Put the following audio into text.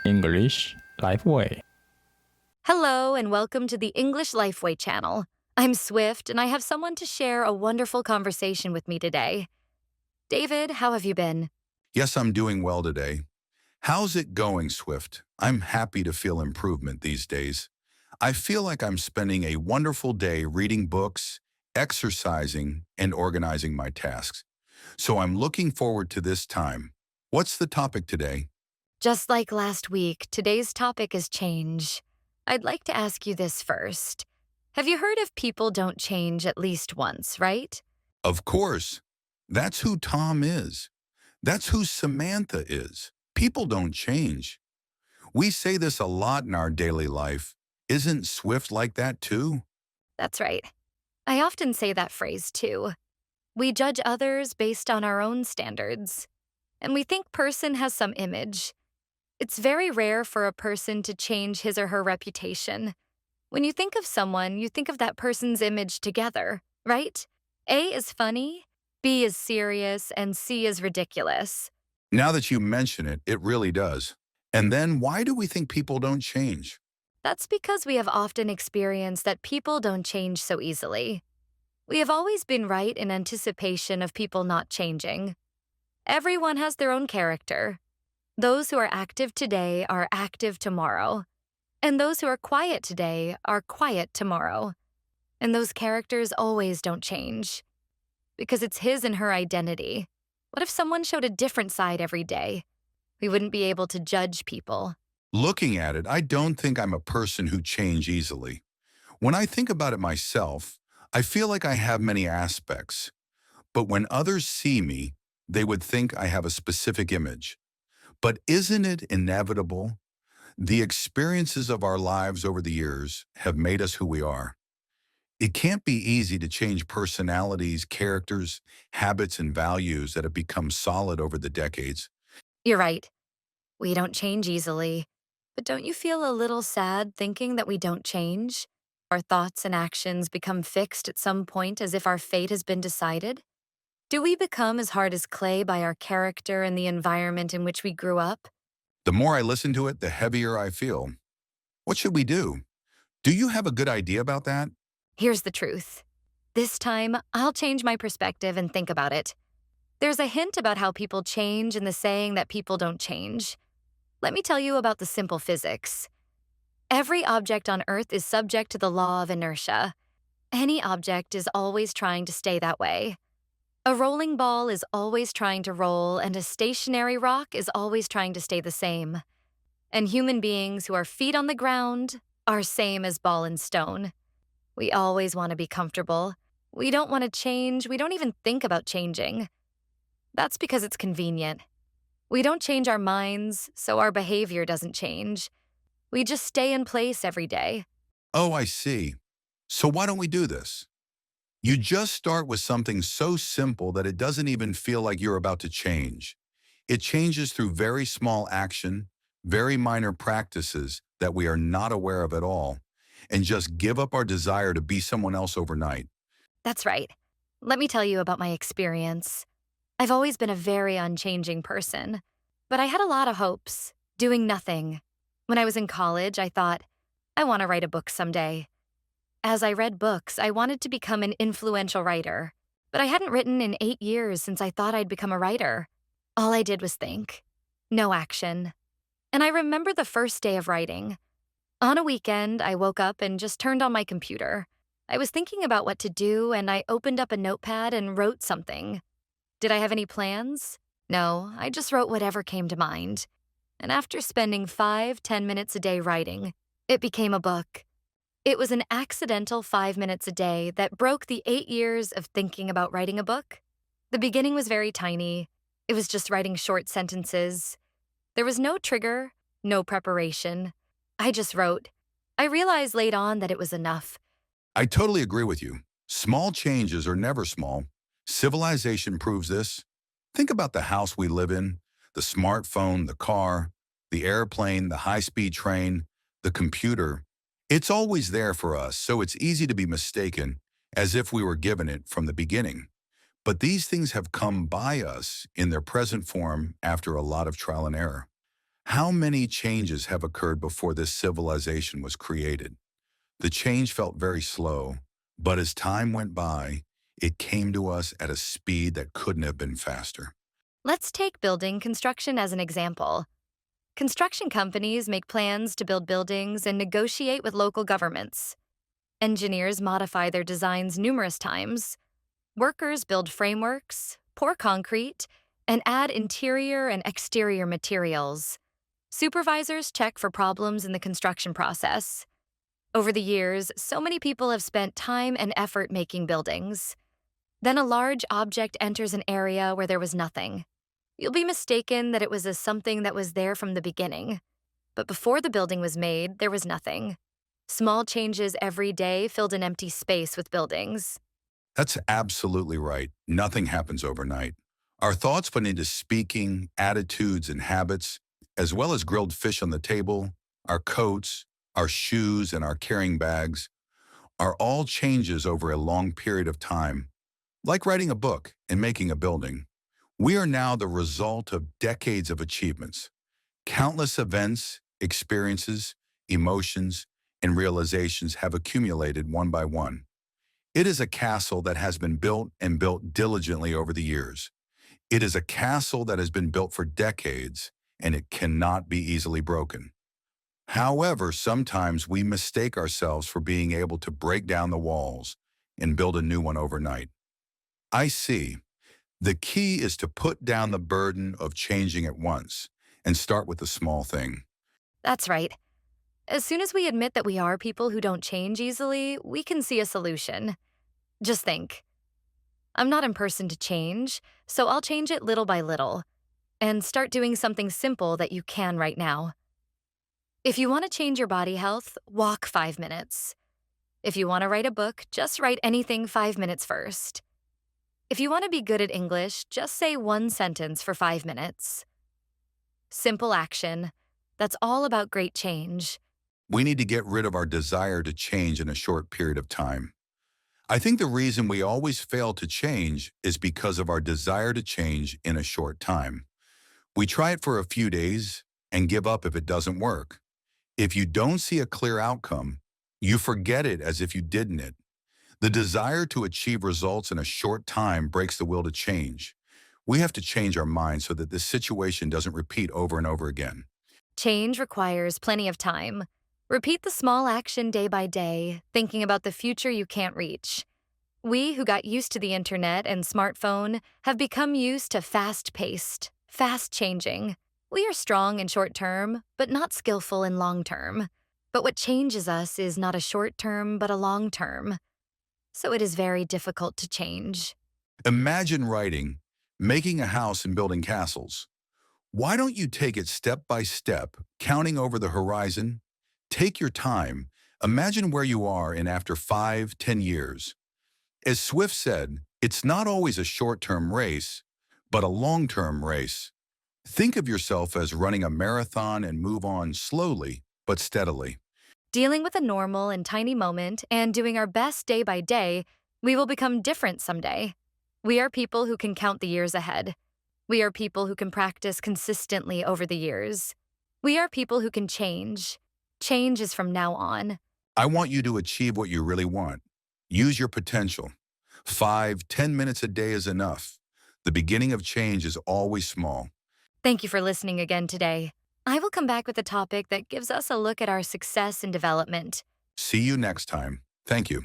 English Lifeway. Hello, and welcome to the English Lifeway channel. I'm Swift, and I have someone to share a wonderful conversation with me today. David, how have you been? Yes, I'm doing well today. How's it going, Swift? I'm happy to feel improvement these days. I feel like I'm spending a wonderful day reading books, exercising, and organizing my tasks. So I'm looking forward to this time. What's the topic today? Just like last week, today's topic is change. I'd like to ask you this first. Have you heard of people don't change at least once, right? Of course, that's who Tom is. That's who Samantha is. People don't change. We say this a lot in our daily life. Isn't Swift like that too? That's right. I often say that phrase too. We judge others based on our own standards, and we think person has some image. It's very rare for a person to change his or her reputation. When you think of someone, you think of that person's image together, right? A is funny, B is serious, and C is ridiculous. Now that you mention it, it really does. And then why do we think people don't change? That's because we have often experienced that people don't change so easily. We have always been right in anticipation of people not changing. Everyone has their own character. Those who are active today are active tomorrow. And those who are quiet today are quiet tomorrow. And those characters always don't change. Because it's his and her identity. What if someone showed a different side every day? We wouldn't be able to judge people. Looking at it, I don't think I'm a person who change easily. When I think about it myself, I feel like I have many aspects. But when others see me, they would think I have a specific image. But isn't it inevitable? The experiences of our lives over the years have made us who we are. It can't be easy to change personalities, characters, habits, and values that have become solid over the decades. You're right. We don't change easily. But don't you feel a little sad thinking that we don't change? Our thoughts and actions become fixed at some point as if our fate has been decided? Do we become as hard as clay by our character and the environment in which we grew up? The more I listen to it, the heavier I feel. What should we do? Do you have a good idea about that? Here's the truth. This time, I'll change my perspective and think about it. There's a hint about how people change in the saying that people don't change. Let me tell you about the simple physics. Every object on Earth is subject to the law of inertia. Any object is always trying to stay that way. A rolling ball is always trying to roll, and a stationary rock is always trying to stay the same. And human beings who are feet on the ground are same as ball and stone. We always want to be comfortable. We don't want to change. We don't even think about changing. That's because it's convenient. We don't change our minds, so our behavior doesn't change. We just stay in place every day. Oh, I see. So why don't we do this? You just start with something so simple that it doesn't even feel like you're about to change. It changes through very small action, very minor practices that we are not aware of at all, and just give up our desire to be someone else overnight. That's right. Let me tell you about my experience. I've always been a very unchanging person, but I had a lot of hopes, doing nothing. When I was in college, I thought, I want to write a book someday. As I read books, I wanted to become an influential writer, but I hadn't written in 8 years since I thought I'd become a writer. All I did was think. No action. And I remember the first day of writing. On a weekend, I woke up and just turned on my computer. I was thinking about what to do, and I opened up a notepad and wrote something. Did I have any plans? No, I just wrote whatever came to mind. And after spending 5-10 minutes a day writing, it became a book. It was an accidental 5 minutes a day that broke the 8 years of thinking about writing a book. The beginning was very tiny. It was just writing short sentences. There was no trigger, no preparation. I just wrote. I realized late on that it was enough. I totally agree with you. Small changes are never small. Civilization proves this. Think about the house we live in, the smartphone, the car, the airplane, the high-speed train, the computer. It's always there for us, so it's easy to be mistaken, as if we were given it from the beginning. But these things have come by us in their present form after a lot of trial and error. How many changes have occurred before this civilization was created? The change felt very slow, but as time went by, it came to us at a speed that couldn't have been faster. Let's take building construction as an example. Construction companies make plans to build buildings and negotiate with local governments. Engineers modify their designs numerous times. Workers build frameworks, pour concrete, and add interior and exterior materials. Supervisors check for problems in the construction process. Over the years, so many people have spent time and effort making buildings. Then a large object enters an area where there was nothing. You'll be mistaken that it was something that was there from the beginning. But before the building was made, there was nothing. Small changes every day filled an empty space with buildings. That's absolutely right. Nothing happens overnight. Our thoughts went into speaking, attitudes, and habits, as well as grilled fish on the table, our coats, our shoes, and our carrying bags, are all changes over a long period of time. Like writing a book and making a building, we are now the result of decades of achievements. Countless events, experiences, emotions, and realizations have accumulated one by one. It is a castle that has been built and built diligently over the years. It is a castle that has been built for decades, and it cannot be easily broken. However, sometimes we mistake ourselves for being able to break down the walls and build a new one overnight. I see. The key is to put down the burden of changing at once and start with the small thing. That's right. As soon as we admit that we are people who don't change easily, we can see a solution. Just think. I'm not in person to change, so I'll change it little by little and start doing something simple that you can right now. If you want to change your body health, walk 5 minutes. If you want to write a book, just write anything 5 minutes first. If you want to be good at English, just say one sentence for 5 minutes. Simple action. That's all about great change. We need to get rid of our desire to change in a short period of time. I think the reason we always fail to change is because of our desire to change in a short time. We try it for a few days and give up if it doesn't work. If you don't see a clear outcome, you forget it as if you didn't it. The desire to achieve results in a short time breaks the will to change. We have to change our minds so that this situation doesn't repeat over and over again. Change requires plenty of time. Repeat the small action day by day, thinking about the future you can't reach. We who got used to the internet and smartphone have become used to fast-paced, fast-changing. We are strong in short term, but not skillful in long term. But what changes us is not a short term, but a long term. So it is very difficult to change. Imagine writing, making a house and building castles. Why don't you take it step by step, counting over the horizon? Take your time. Imagine where you are in after 5, 10 years. As Swift said, it's not always a short-term race, but a long-term race. Think of yourself as running a marathon and move on slowly but steadily. Dealing with a normal and tiny moment and doing our best day by day, we will become different someday. We are people who can count the years ahead. We are people who can practice consistently over the years. We are people who can change. Change is from now on. I want you to achieve what you really want. Use your potential. 5, 10 minutes a day is enough. The beginning of change is always small. Thank you for listening again today. I will come back with a topic that gives us a look at our success and development. See you next time. Thank you.